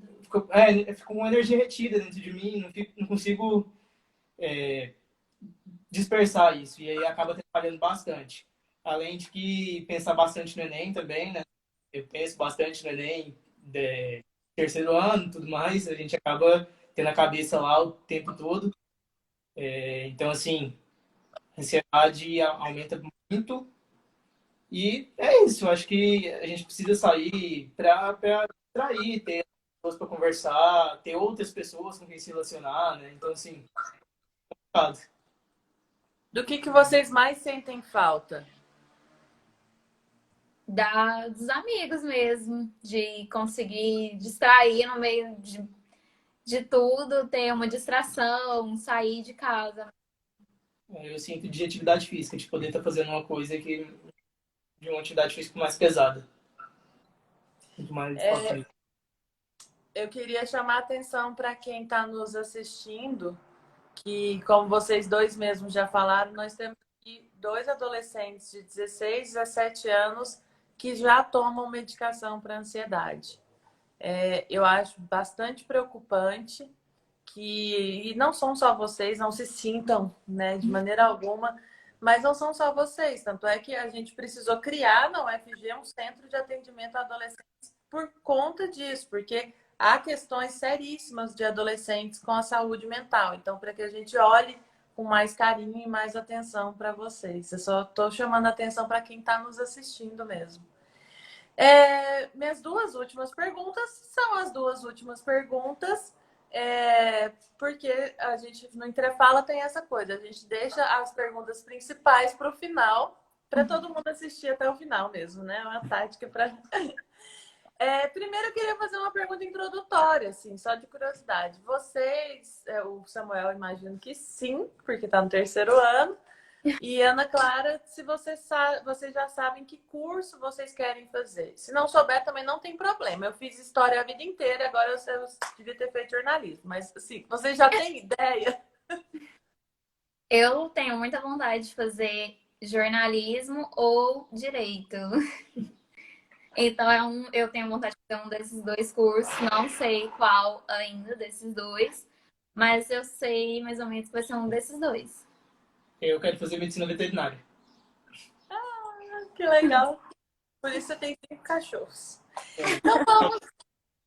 Eu fico com energia retida dentro de mim, não consigo dispersar isso, e aí acaba atrapalhando bastante. Além de que pensar bastante no Enem também, né? Eu penso bastante no Enem, terceiro ano e tudo mais, a gente acaba tendo a cabeça lá o tempo todo. Então, assim, a ansiedade aumenta muito. E é isso, eu acho que a gente precisa sair para distrair, ter pessoas para conversar, ter outras pessoas com quem se relacionar, né? Então, assim, complicado. Do que vocês mais sentem falta? Dos amigos mesmo, de conseguir distrair no meio de tudo, ter uma distração, sair de casa. Eu sinto de atividade física, de poder estar fazendo uma coisa de uma atividade física mais pesada. Muito mais falta. Eu queria chamar a atenção para quem está nos assistindo, que, como vocês dois mesmos já falaram, nós temos aqui dois adolescentes de 16, 17 anos que já tomam medicação para ansiedade. Eu acho bastante preocupante e não são só vocês, não se sintam, né, de maneira alguma, mas não são só vocês. Tanto é que a gente precisou criar na UFG um centro de atendimento a adolescentes por conta disso, porque há questões seríssimas de adolescentes com a saúde mental. Então, para que a gente olhe com mais carinho e mais atenção para vocês. Eu só estou chamando a atenção para quem está nos assistindo mesmo. Minhas duas últimas perguntas são as duas últimas perguntas, porque a gente no Entrefala tem essa coisa, a gente deixa as perguntas principais para o final, para todo mundo assistir até o final mesmo, né? Uma tática para. Primeiro eu queria fazer uma pergunta introdutória, assim, só de curiosidade. Vocês, o Samuel, imagino que sim, porque está no terceiro ano. E Ana Clara, se vocês já sabem que curso vocês querem fazer. Se não souber, também não tem problema. Eu fiz história a vida inteira, agora eu devia ter feito jornalismo. Mas, assim, vocês já têm ideia? Eu tenho muita vontade de fazer jornalismo ou direito. Então, eu tenho vontade de fazer um desses dois cursos. Não sei qual ainda desses dois, mas eu sei mais ou menos que vai ser um desses dois. Eu quero fazer medicina veterinária. Que legal. Por isso você tem 5 cachorros. Então,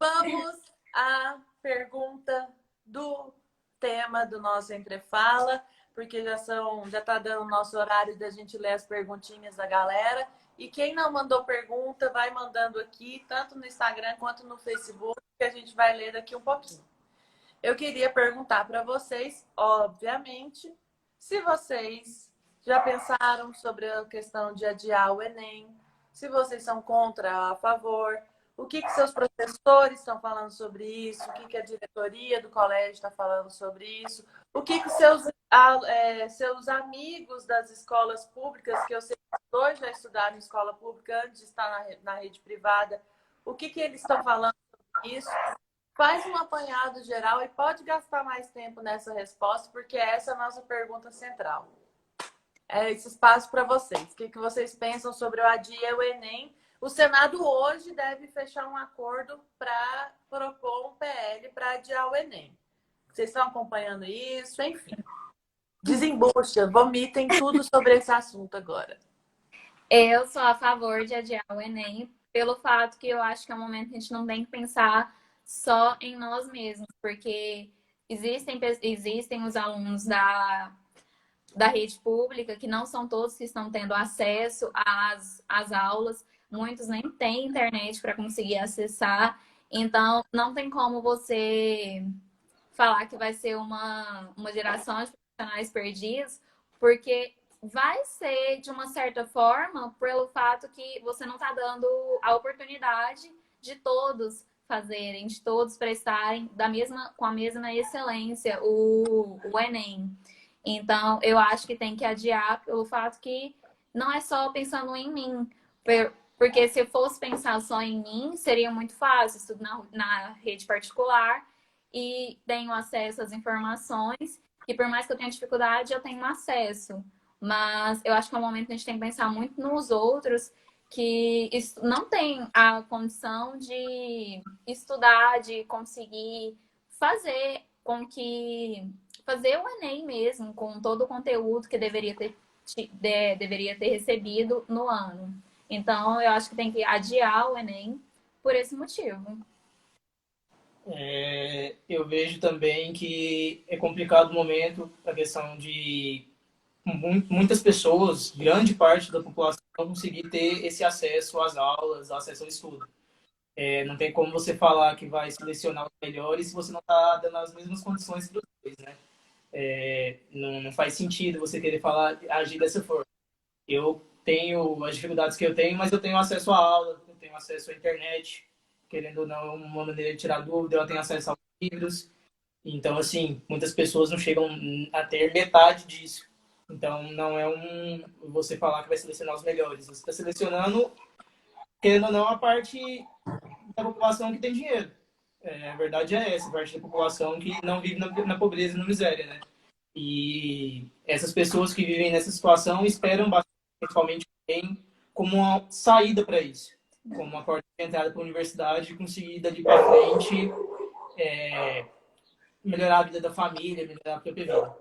vamos à pergunta do tema do nosso Entrefala, porque já está dando o nosso horário da gente ler as perguntinhas da galera. E quem não mandou pergunta, vai mandando aqui, tanto no Instagram quanto no Facebook, que a gente vai ler daqui um pouquinho. Eu queria perguntar para vocês, obviamente, se vocês já pensaram sobre a questão de adiar o Enem, se vocês são contra ou a favor, o que seus professores estão falando sobre isso, o que a diretoria do colégio está falando sobre isso, o que seus amigos das escolas públicas, que eu sei que dois já estudaram em escola pública antes de estar na rede privada, o que eles estão falando sobre isso. Faz um apanhado geral e pode gastar mais tempo nessa resposta, porque essa é a nossa pergunta central. Esse espaço para vocês. O que vocês pensam sobre o ADIA e o Enem? O Senado hoje deve fechar um acordo para propor um PL para adiar o Enem. Vocês estão acompanhando isso? Enfim. Desembucha, vomitem tudo sobre esse assunto agora. Eu sou a favor de adiar o Enem, pelo fato que eu acho que é um momento que a gente não tem que pensar só em nós mesmos, porque existem os alunos da rede pública, que não são todos que estão tendo acesso às aulas, muitos nem têm internet para conseguir acessar, então não tem como você falar que vai ser uma geração de profissionais perdidos, porque vai ser, de uma certa forma, pelo fato que você não está dando a oportunidade de todos fazerem, de todos prestarem com a mesma excelência o Enem. Então, eu acho que tem que adiar pelo fato que não é só pensando em mim. Porque se eu fosse pensar só em mim, seria muito fácil. Estudo na rede particular e tenho acesso às informações. E por mais que eu tenha dificuldade, eu tenho acesso. Mas eu acho que é um momento que a gente tem que pensar muito nos outros que não tem a condição de estudar, de conseguir fazer com que fazer o Enem mesmo, com todo o conteúdo que deveria ter recebido no ano. Então, eu acho que tem que adiar o Enem por esse motivo. Eu vejo também que é complicado o momento, a questão de muitas pessoas, grande parte da população, não conseguir ter esse acesso às aulas, acesso ao estudo. Não tem como você falar que vai selecionar os melhores se você não está dando as mesmas condições para os dois, né? Não faz sentido você querer falar, agir dessa forma. Eu tenho as dificuldades que eu tenho, mas eu tenho acesso à aula, eu tenho acesso à internet, querendo ou não, uma maneira de tirar dúvida, eu tenho acesso aos livros. Então, assim, muitas pessoas não chegam a ter metade disso. Então, não é você falar que vai selecionar os melhores. Você está selecionando, querendo ou não, a parte da população que tem dinheiro. A verdade é essa, a parte da população que não vive na pobreza e na miséria, né? E essas pessoas que vivem nessa situação esperam bastante, principalmente alguém, como uma saída para isso. Como uma porta de entrada para a universidade e conseguir dali para frente melhorar a vida da família, melhorar a própria vida.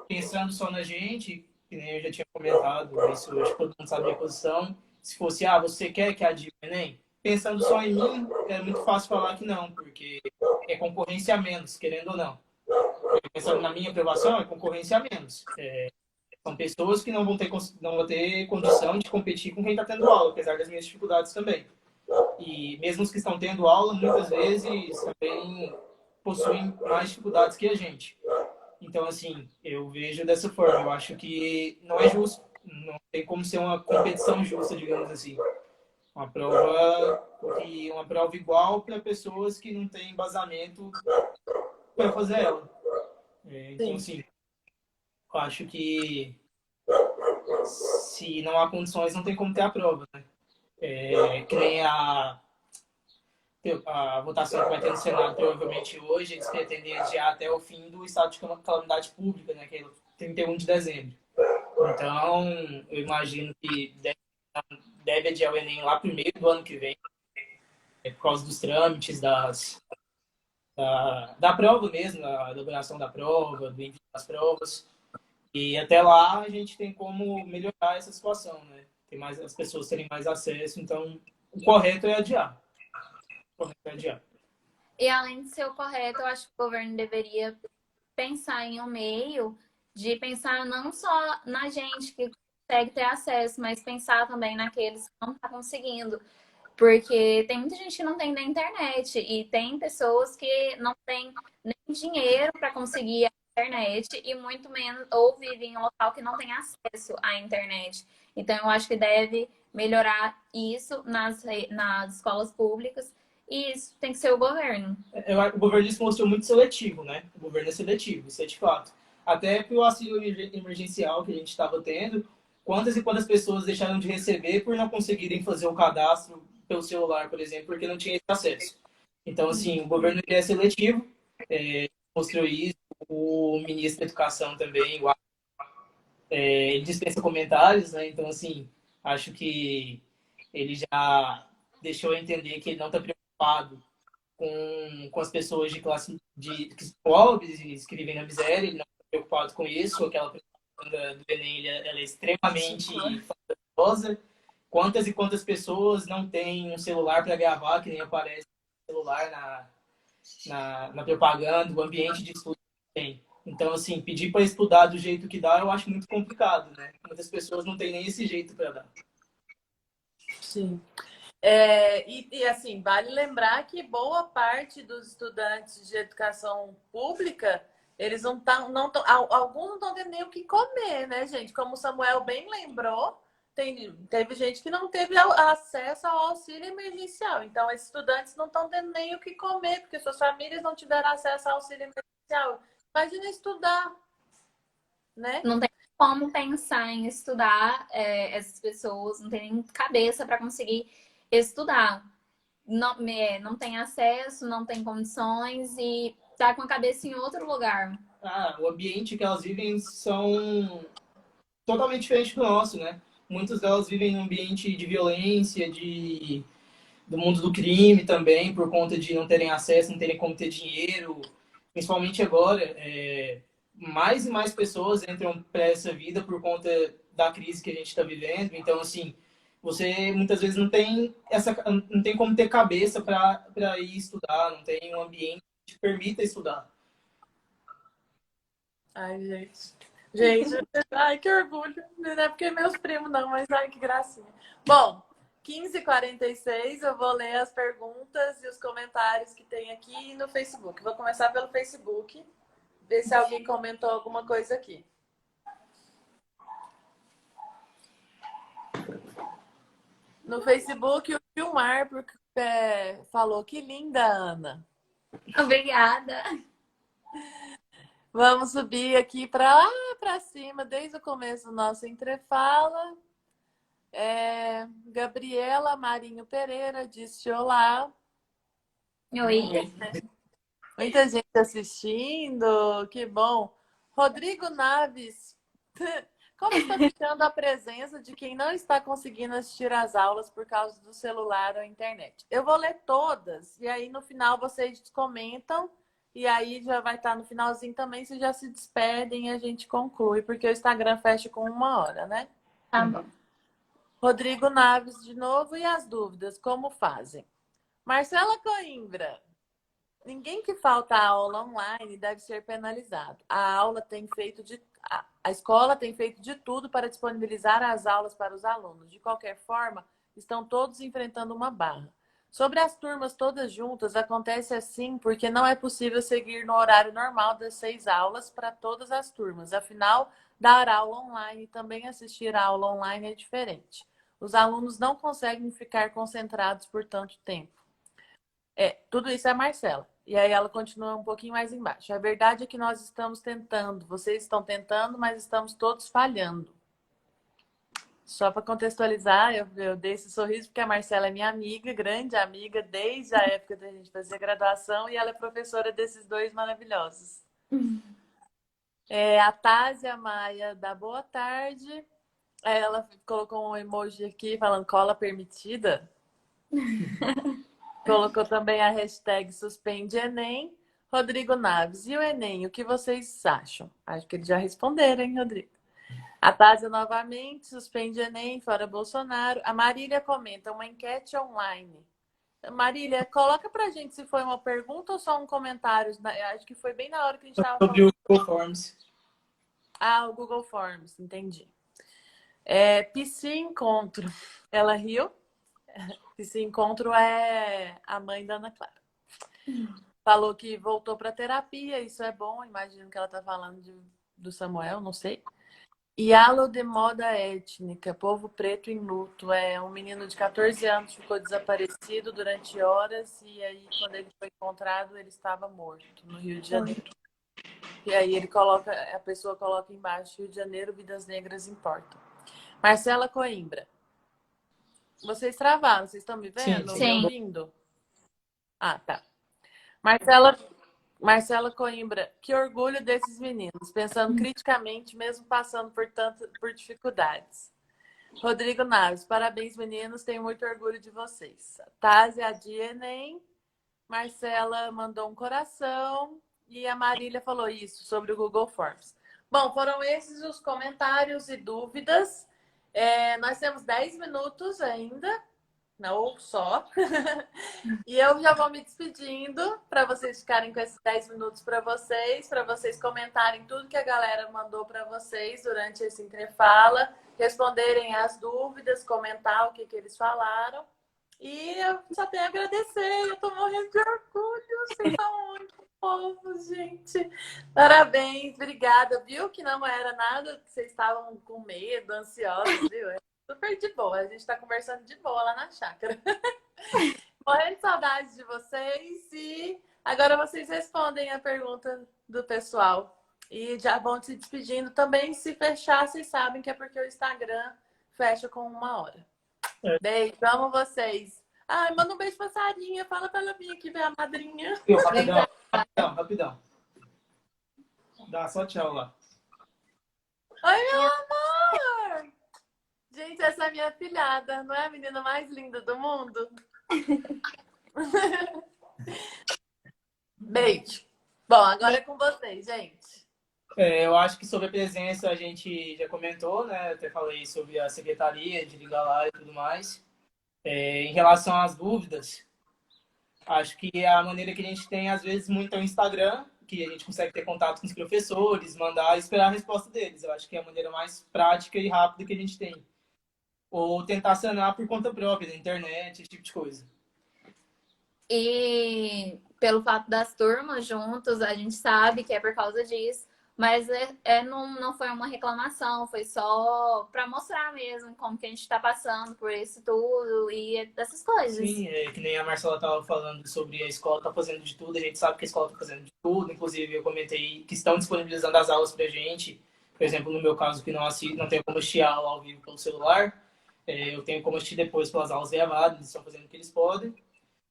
Pensando só na gente, que nem eu já tinha comentado, isso acho que todo mundo sabe a minha posição. Se fosse, você quer que adie o Enem? Pensando só em mim, é muito fácil falar que não, porque é concorrência a menos, querendo ou não. Pensando na minha aprovação, é concorrência a menos. São pessoas que não vão ter condição de competir com quem está tendo aula, apesar das minhas dificuldades também. E mesmo os que estão tendo aula, muitas vezes também possuem mais dificuldades que a gente. Então, assim, eu vejo dessa forma. Eu acho que não é justo. Não tem como ser uma competição justa, digamos assim. Uma prova igual para pessoas que não têm embasamento para fazer ela. Então, assim, eu acho que se não há condições, não tem como ter a prova, né? Que nem a votação que vai ter no Senado provavelmente hoje, eles pretendem adiar até o fim do estado de calamidade pública, né, que é 31 de dezembro. Então, eu imagino que deve adiar o Enem lá pro meio do ano que vem, por causa dos trâmites da prova mesmo, da elaboração da prova, do envio das provas. E até lá a gente tem como melhorar essa situação, né? As pessoas terem mais acesso, então o correto é adiar. E além de ser o correto, eu acho que o governo deveria pensar em um meio de pensar não só na gente que consegue ter acesso, mas pensar também naqueles que não estão conseguindo. Porque tem muita gente que não tem na internet e tem pessoas que não têm nem dinheiro para conseguir a internet e muito menos ou vivem em um local que não tem acesso à internet. Então eu acho que deve melhorar isso nas escolas públicas e isso tem que ser o governo. O governo se mostrou muito seletivo, né? O governo é seletivo, isso é de fato. Até pelo auxílio emergencial que a gente estava tendo, quantas e quantas pessoas deixaram de receber por não conseguirem fazer o cadastro pelo celular, por exemplo, porque não tinha esse acesso. Então, assim, o governo é seletivo, mostrou isso, o ministro da Educação também, ele dispensa comentários, né? Então, assim, acho que ele já deixou entender que ele não está preocupado com as pessoas de classe que são pobres, que vivem na miséria, ele não está preocupado com isso, aquela propaganda do Enem, ela é extremamente fantasiosa. Quantas e quantas pessoas não têm um celular para gravar, que nem aparece no celular na propaganda, o ambiente de estudo que tem. Então, assim, pedir para estudar do jeito que dá, eu acho muito complicado, né? Muitas pessoas não têm nem esse jeito para dar. Sim. Assim, vale lembrar que boa parte dos estudantes de educação pública, eles alguns não estão tendo nem o que comer, né, gente? Como o Samuel bem lembrou, Teve gente que não teve acesso ao auxílio emergencial. Então, esses estudantes não estão tendo nem o que comer, porque suas famílias não tiveram acesso ao auxílio emergencial. Imagina estudar, né? Não tem como pensar em estudar essas pessoas, não tem nem cabeça para conseguir estudar. Não tem acesso, não tem condições e tá com a cabeça em outro lugar. O ambiente que elas vivem são totalmente diferentes do nosso, né? Muitas delas vivem em um ambiente de violência, do mundo do crime também, por conta de não terem acesso, não terem como ter dinheiro. Principalmente agora, mais e mais pessoas entram para essa vida por conta da crise que a gente está vivendo. Então, assim, você muitas vezes não tem como ter cabeça para ir estudar, não tem um ambiente que te permita estudar. Ai, gente. Gente, ai, que orgulho. Não é porque meus primos não, mas ai, que gracinha. Bom, 15h46, eu vou ler as perguntas e os comentários que tem aqui no Facebook. Vou começar pelo Facebook, ver se alguém comentou alguma coisa aqui. No Facebook, o Gilmar falou que linda, Ana. Obrigada. Vamos subir aqui para lá para cima, desde o começo do nosso entrefala. Gabriela Marinho Pereira disse olá. Oi. Muita gente assistindo, que bom. Rodrigo Naves, como está ficando a presença de quem não está conseguindo assistir às aulas por causa do celular ou internet? Eu vou ler todas, e aí no final vocês comentam, e aí já vai estar no finalzinho também, vocês já se despedem e a gente conclui, porque o Instagram fecha com 1 hora, né? Tá bom. Rodrigo Naves de novo, e as dúvidas, como fazem? Marcela Coimbra. Ninguém que falta a aula online deve ser penalizado. A escola tem feito de tudo para disponibilizar as aulas para os alunos. De qualquer forma, estão todos enfrentando uma barra. Sobre as turmas todas juntas, acontece assim porque não é possível seguir no horário normal das 6 aulas para todas as turmas. Afinal, dar aula online e também assistir a aula online é diferente. Os alunos não conseguem ficar concentrados por tanto tempo. Tudo isso é Marcela. E aí ela continua um pouquinho mais embaixo. A verdade é que nós estamos tentando, vocês estão tentando, mas estamos todos falhando. Só para contextualizar, eu dei esse sorriso porque a Marcela é minha amiga, grande amiga, desde a época da gente fazer graduação, e ela é professora desses dois maravilhosos. A Tásia Maia da boa tarde. Ela colocou um emoji aqui falando cola permitida. Colocou também a hashtag suspende Enem. Rodrigo Naves, e o Enem, o que vocês acham? Acho que eles já responderam, hein, Rodrigo? A Tásia novamente, suspende Enem, fora Bolsonaro. A Marília comenta, uma enquete online. Marília, coloca pra gente se foi uma pergunta ou só um comentário. Acho que foi bem na hora que a gente estava falando. Sobre o Google Forms. O Google Forms, entendi. PC Encontro. Ela riu? PC Encontro é a mãe da Ana Clara. Falou que voltou para terapia, isso é bom. Imagino que ela está falando do Samuel, não sei. Yalo de moda étnica, povo preto em luto. Um menino de 14 anos ficou desaparecido durante horas e aí, quando ele foi encontrado, ele estava morto no Rio de Janeiro. E aí a pessoa coloca embaixo, Rio de Janeiro, vidas negras importam. Marcela Coimbra. Vocês travaram, vocês estão me vendo? Sim. Me ouvindo? Tá. Marcela Coimbra, que orgulho desses meninos, pensando criticamente, mesmo passando por dificuldades. Rodrigo Naves, parabéns, meninos, tenho muito orgulho de vocês. Tásia de Enem, Marcela mandou um coração e a Marília falou isso sobre o Google Forms. Bom, foram esses os comentários e dúvidas. Nós temos 10 minutos ainda. Não só. E eu já vou me despedindo para vocês ficarem com esses 10 minutos para vocês comentarem tudo que a galera mandou para vocês durante esse entrefala, responderem as dúvidas, comentar o que eles falaram. E eu só tenho a agradecer, eu tô morrendo de orgulho, vocês são muito fofos, gente. Parabéns, obrigada, viu? Que não era nada, vocês estavam com medo, ansiosos, viu? super de boa. A gente tá conversando de boa lá na chácara. Morrendo de saudade de vocês e agora vocês respondem a pergunta do pessoal. E já vão se despedindo também. Se fechar, vocês sabem que é porque o Instagram fecha com 1 hora. Beijo, amo vocês. Ai, manda um beijo pra Sarinha. Fala pra ela vir aqui ver a madrinha. Rapidão. Dá só tchau lá. Oi, meu amor! Gente, essa é a minha filhada. Não é a menina mais linda do mundo? Beijo. Bom, agora é com vocês, gente. Eu acho que sobre a presença a gente já comentou, né? Até falei sobre a secretaria, de ligar lá e tudo mais. Em relação às dúvidas, acho que a maneira que a gente tem, às vezes, muito é o Instagram, que a gente consegue ter contato com os professores, mandar e esperar a resposta deles. Eu acho que é a maneira mais prática e rápida que a gente tem. Ou tentar sanar por conta própria, na internet, esse tipo de coisa. E pelo fato das turmas juntos, a gente sabe que é por causa disso. Mas não foi uma reclamação, foi só para mostrar mesmo como que a gente está passando por isso tudo e dessas coisas. Sim, que nem a Marcela estava falando sobre a escola tá fazendo de tudo, a gente sabe que a escola está fazendo de tudo, inclusive eu comentei que estão disponibilizando as aulas para a gente, por exemplo, no meu caso que não tenho como assistir a aula ao vivo pelo celular, eu tenho como assistir depois pelas aulas gravadas, eles estão fazendo o que eles podem,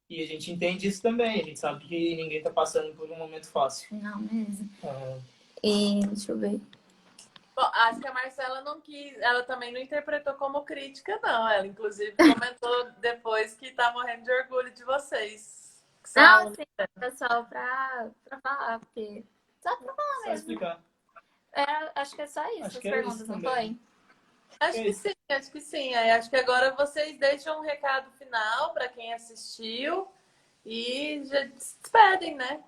e a gente entende isso também, a gente sabe que ninguém está passando por um momento fácil. Não mesmo. E deixa eu ver. Bom, acho que a Marcela não quis, ela também não interpretou como crítica, não. Ela, inclusive, comentou depois que tá morrendo de orgulho de vocês. Não, sim, é só pra falar, porque. Só pra falar Só mesmo. explicar. Acho que é só isso, Acho as que é perguntas, isso não também. foi? Acho que sim, acho que sim. Acho que agora vocês deixam um recado final para quem assistiu e já se despedem, né?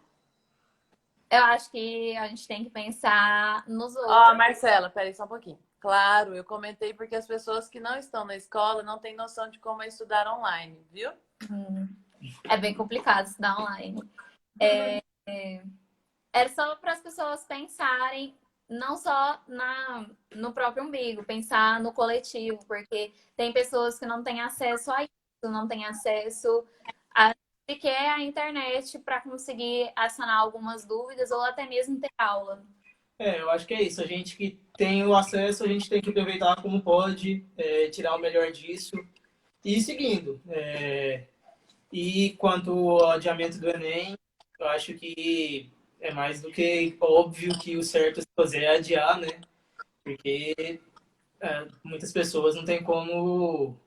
Eu acho que a gente tem que pensar nos outros. Ó, Marcela, peraí só um pouquinho. Claro, eu comentei porque as pessoas que não estão na escola não têm noção de como é estudar online, viu? É bem complicado estudar online. Era só para as pessoas pensarem não só no próprio umbigo, pensar no coletivo, porque tem pessoas que não têm acesso a isso, não têm acesso a sequer a internet para conseguir sanar algumas dúvidas ou até mesmo ter aula. Eu acho que é isso. A gente que tem o acesso, a gente tem que aproveitar como pode, tirar o melhor disso e ir seguindo. E quanto ao adiamento do Enem, eu acho que é mais do que óbvio que o certo a se fazer é adiar, né? Porque muitas pessoas não têm como...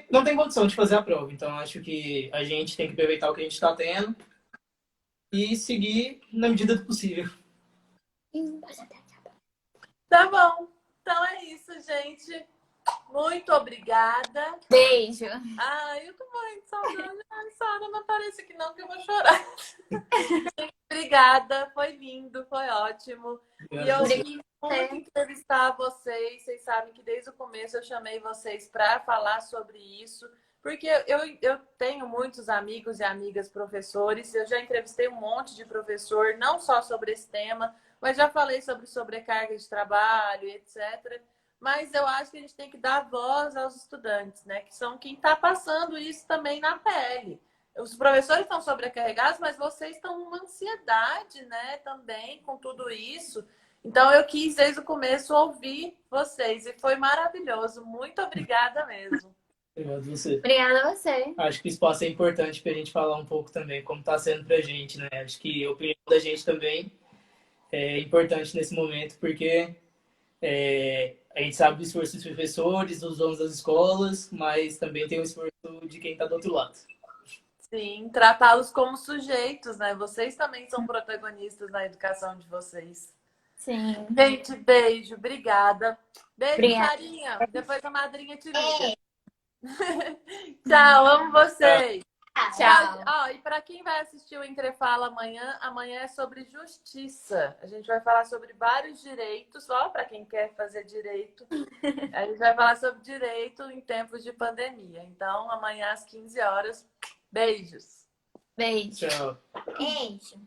Não tem condição de fazer a prova. Então, acho que a gente tem que aproveitar o que a gente está tendo e seguir na medida do possível. Tá bom. Então é isso, gente. Muito obrigada. Beijo. Ai, eu tô morrendo de saudade. Ai, Sara, não parece que não, que eu vou chorar. Obrigada, foi lindo, foi ótimo. E eu quis muito entrevistar vocês. Vocês sabem que desde o começo eu chamei vocês para falar sobre isso, porque eu tenho muitos amigos e amigas professores. Eu já entrevistei um monte de professor, não só sobre esse tema, mas já falei sobre sobrecarga de trabalho, etc. Mas eu acho que a gente tem que dar voz aos estudantes, né? Que são quem está passando isso também na pele. Os professores estão sobrecarregados, mas vocês estão numa ansiedade, né? Também com tudo isso. Então eu quis desde o começo ouvir vocês e foi maravilhoso. Muito obrigada mesmo. Obrigado a você. Obrigada a você. Acho que o espaço é importante para a gente falar um pouco também como está sendo para a gente, né? Acho que a opinião da gente também é importante nesse momento, porque a gente sabe do esforço dos professores, dos donos das escolas, mas também tem o esforço de quem está do outro lado. Sim, tratá-los como sujeitos, né? Vocês também são protagonistas na educação de vocês. Sim. Gente, beijo, obrigada. Beijo, Obrigada. Sarinha. Depois a madrinha te liga. Tchau, amo vocês. Tchau. Ó, e para quem vai assistir o Entrefala amanhã é sobre justiça. A gente vai falar sobre vários direitos, ó, para quem quer fazer direito. A gente vai falar sobre direito em tempos de pandemia. Então, amanhã às 15 horas. Beijos. Beijo. Tchau. Beijo.